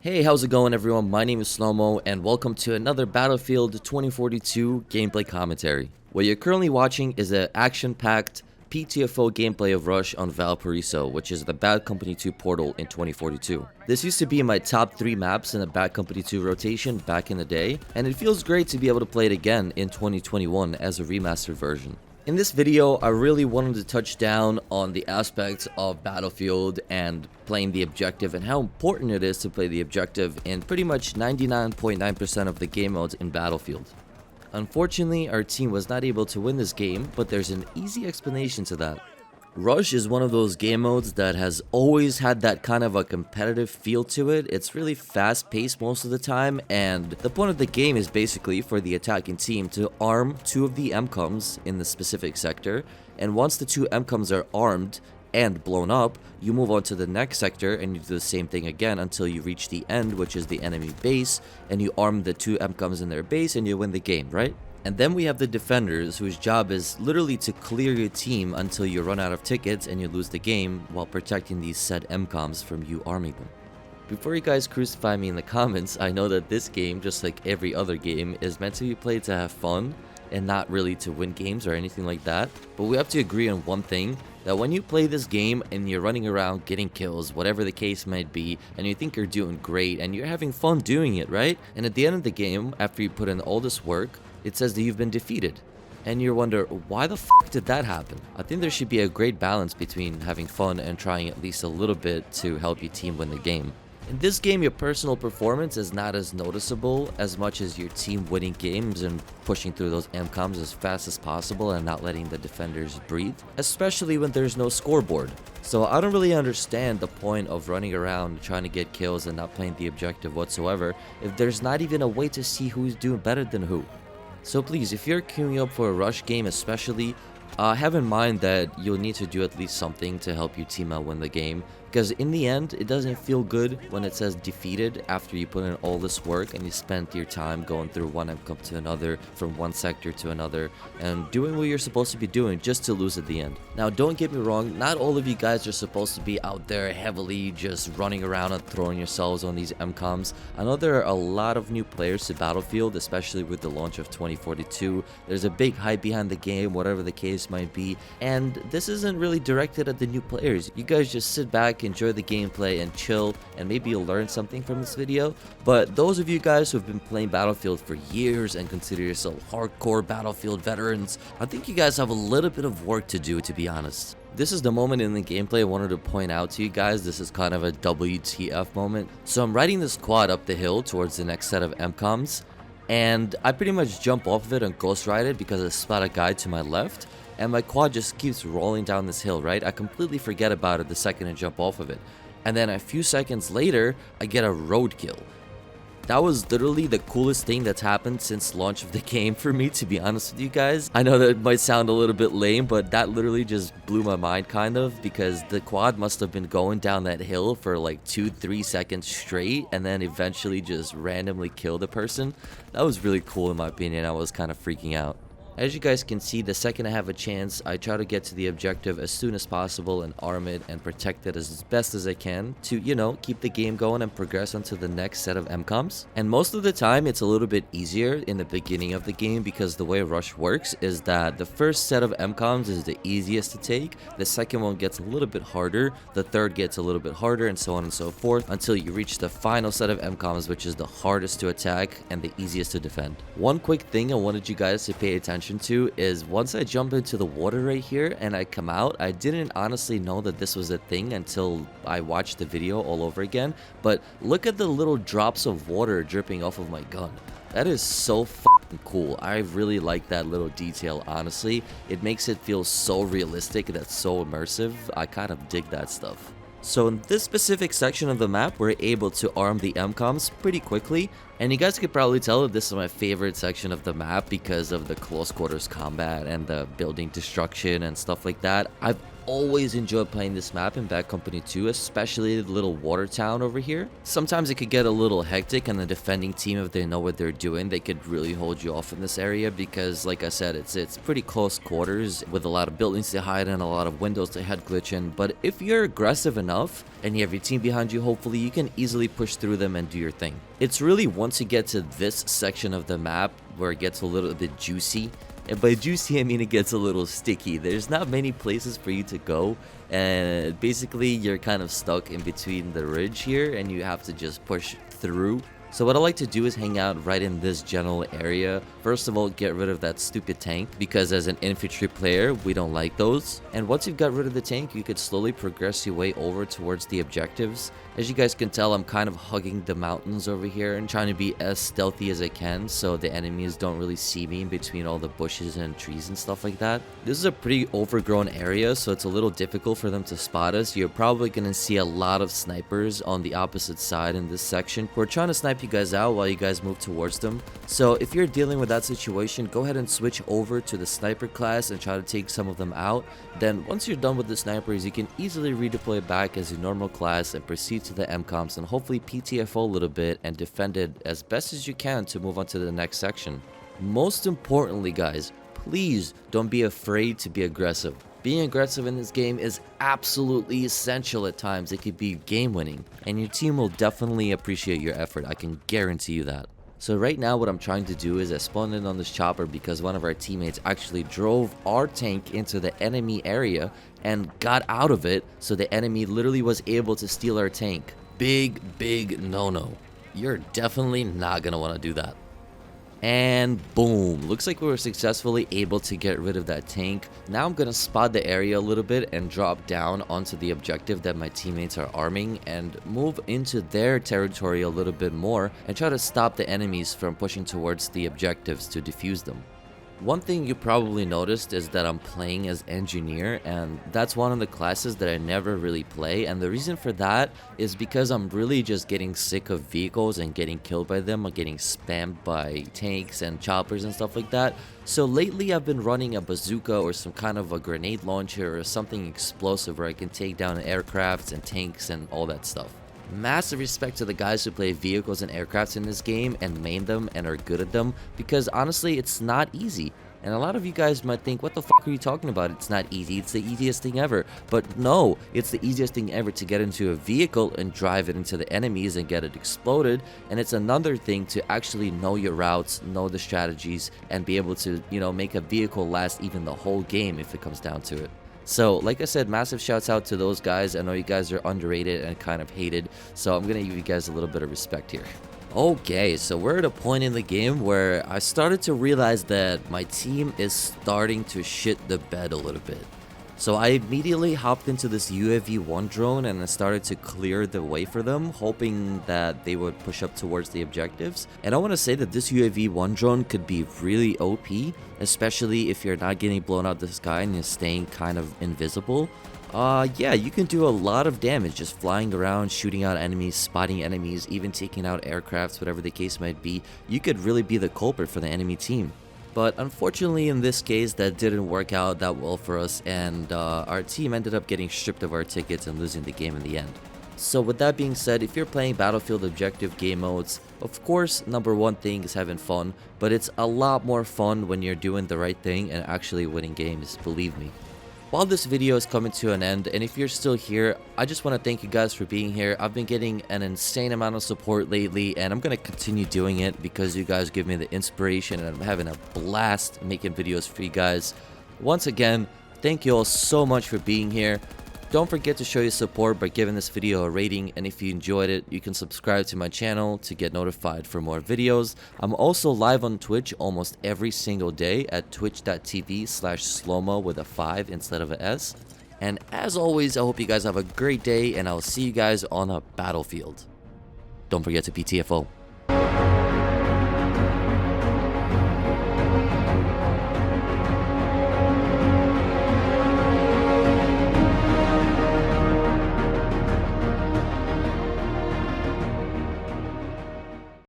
Hey, how's it going everyone? My name is Slomoo and welcome to another Battlefield 2042 gameplay commentary. What you're currently watching is an action-packed PTFO gameplay of Rush on Valparaiso, which is the Bad Company 2 portal in 2042. This used to be my top 3 maps in the Bad Company 2 rotation back in the day, and it feels great to be able to play it again in 2021 as a remastered version. In this video, I really wanted to touch down on the aspects of Battlefield and playing the objective and how important it is to play the objective in pretty much 99.9% of the game modes in Battlefield. Unfortunately, our team was not able to win this game, but there's an easy explanation to that. Rush is one of those game modes that has always had that kind of a competitive feel to it. It's really fast paced most of the time, and the point of the game is basically for the attacking team to arm 2 of the MCOMs in the specific sector, and once the 2 MCOMs are armed and blown up, you move on to the next sector and you do the same thing again until you reach the end, which is the enemy base, and you arm the 2 MCOMs in their base and you win the game, right? And then we have the defenders, whose job is literally to clear your team until you run out of tickets and you lose the game while protecting these said MCOMs from you arming them. Before you guys crucify me in the comments, I know that this game, just like every other game, is meant to be played to have fun and not really to win games or anything like that. But we have to agree on one thing, that when you play this game and you're running around getting kills, whatever the case might be, and you think you're doing great and you're having fun doing it, right? And at the end of the game, after you put in all this work, it says that you've been defeated. And you wonder, why the fuck did that happen? I think there should be a great balance between having fun and trying at least a little bit to help your team win the game. In this game, your personal performance is not as noticeable as much as your team winning games and pushing through those MCOMs as fast as possible and not letting the defenders breathe, especially when there's no scoreboard. So I don't really understand the point of running around trying to get kills and not playing the objective whatsoever if there's not even a way to see who's doing better than who. So please, if you're queuing up for a Rush game especially, have in mind that you'll need to do at least something to help your team out win the game, because in the end, it doesn't feel good when it says defeated after you put in all this work and you spent your time going through one MCOM to another, from one sector to another, and doing what you're supposed to be doing just to lose at the end. Now, don't get me wrong, not all of you guys are supposed to be out there heavily just running around and throwing yourselves on these MCOMs. I know there are a lot of new players to Battlefield, especially with the launch of 2042. There's a big hype behind the game, whatever the case might be, and this isn't really directed at the new players. You guys just sit back, enjoy the gameplay, and chill, and maybe you'll learn something from this video. But those of you guys who have been playing Battlefield for years and consider yourself hardcore Battlefield veterans, I think you guys have a little bit of work to do, to be honest. This is the moment in the gameplay I wanted to point out to you guys. This is kind of a WTF moment. So I'm riding this quad up the hill towards the next set of MCOMs, and I pretty much jump off of it and ghost ride it because I spot a guy to my left, and my quad just keeps rolling down this hill, right? I completely forget about it the second I jump off of it. And then a few seconds later, I get a roadkill. That was literally the coolest thing that's happened since launch of the game for me, to be honest with you guys. I know that it might sound a little bit lame, but that literally just blew my mind kind of, because the quad must have been going down that hill for like 2-3 seconds straight and then eventually just randomly killed a person. That was really cool in my opinion. I was kind of freaking out. As you guys can see, the second I have a chance, I try to get to the objective as soon as possible and arm it and protect it as best as I can to, you know, keep the game going and progress onto the next set of MCOMs. And most of the time, it's a little bit easier in the beginning of the game because the way Rush works is that the first set of MCOMs is the easiest to take, the second one gets a little bit harder, the third gets a little bit harder, and so on and so forth until you reach the final set of MCOMs, which is the hardest to attack and the easiest to defend. One quick thing I wanted you guys to pay attention to is once I jump into the water right here and I come out, I didn't honestly know that this was a thing until I watched the video all over again, but look at the little drops of water dripping off of my gun. That is so fucking cool. I really like that little detail, honestly. It makes it feel so realistic, that's so immersive. I kind of dig that stuff. So in this specific section of the map, we're able to arm the MCOMs pretty quickly, And you guys could probably tell that this is my favorite section of the map because of the close quarters combat and the building destruction and stuff like that. I've always enjoyed playing this map in Bad Company 2, especially the little water town over here. Sometimes it could get a little hectic, and the defending team, if they know what they're doing, they could really hold you off in this area because, like I said, it's pretty close quarters with a lot of buildings to hide and a lot of windows to head glitch in. But if you're aggressive enough and you have your team behind you, hopefully you can easily push through them and do your thing. It's really once you get to this section of the map where it gets a little bit juicy. And by juicy, I mean it gets a little sticky. There's not many places for you to go, and basically you're kind of stuck in between the ridge here, and you have to just push through. So what I like to do is hang out right in this general area. First of all, get rid of that stupid tank, because as an infantry player, we don't like those. And once you've got rid of the tank, you could slowly progress your way over towards the objectives. As you guys can tell, I'm kind of hugging the mountains over here and trying to be as stealthy as I can so the enemies don't really see me in between all the bushes and trees and stuff like that. This is a pretty overgrown area, so it's a little difficult for them to spot us. You're probably going to see a lot of snipers on the opposite side in this section. We're trying to snipe you guys out while you guys move towards them. So if you're dealing with that situation, go ahead and switch over to the sniper class and try to take some of them out. Then once you're done with the snipers, you can easily redeploy back as your normal class and proceed to the MCOMs and hopefully PTFO a little bit and defend it as best as you can to move on to the next section. Most importantly, guys, please don't be afraid to be aggressive. Being aggressive in this game is absolutely essential at times. It could be game winning, and your team will definitely appreciate your effort. I can guarantee you that. So right now what I'm trying to do is I spawned in on this chopper because one of our teammates actually drove our tank into the enemy area and got out of it, so the enemy literally was able to steal our tank. Big no-no. You're definitely not gonna want to do that. And boom, looks like we were successfully able to get rid of that tank. Now I'm gonna spot the area a little bit and drop down onto the objective that my teammates are arming and move into their territory a little bit more and try to stop the enemies from pushing towards the objectives to defuse them. One thing you probably noticed is that I'm playing as engineer, and that's one of the classes that I never really play, and the reason for that is because I'm really just getting sick of vehicles and getting killed by them or getting spammed by tanks and choppers and stuff like that. So lately I've been running a bazooka or some kind of a grenade launcher or something explosive where I can take down aircrafts and tanks and all that stuff. Massive respect to the guys who play vehicles and aircrafts in this game and main them and are good at them, because honestly it's not easy. And a lot of you guys might think, what the fuck are you talking about? It's not easy, it's the easiest thing ever. But no, it's the easiest thing ever to get into a vehicle and drive it into the enemies and get it exploded. And it's another thing to actually know your routes, know the strategies, and be able to, make a vehicle last even the whole game if it comes down to it. So, like I said, massive shouts out to those guys. I know you guys are underrated and kind of hated, so I'm gonna give you guys a little bit of respect here. Okay, so we're at a point in the game where I started to realize that my team is starting to shit the bed a little bit. So I immediately hopped into this UAV-1 drone and I started to clear the way for them, hoping that they would push up towards the objectives. And I want to say that this UAV-1 drone could be really OP, especially if you're not getting blown out the sky and you're staying kind of invisible. Yeah, you can do a lot of damage just flying around, shooting out enemies, spotting enemies, even taking out aircrafts, whatever the case might be. You could really be the culprit for the enemy team. But unfortunately in this case that didn't work out that well for us, and our team ended up getting stripped of our tickets and losing the game in the end. So with that being said, if you're playing Battlefield objective game modes, of course number one thing is having fun, but it's a lot more fun when you're doing the right thing and actually winning games, believe me. While this video is coming to an end, and if you're still here, I just want to thank you guys for being here. I've been getting an insane amount of support lately, and I'm going to continue doing it because you guys give me the inspiration, and I'm having a blast making videos for you guys. Once again, thank you all so much for being here. Don't forget to show your support by giving this video a rating, and if you enjoyed it, you can subscribe to my channel to get notified for more videos. I'm also live on Twitch almost every single day at twitch.tv/Slomoo with a 5 instead of a S. And as always, I hope you guys have a great day, and I'll see you guys on a battlefield. Don't forget to PTFO.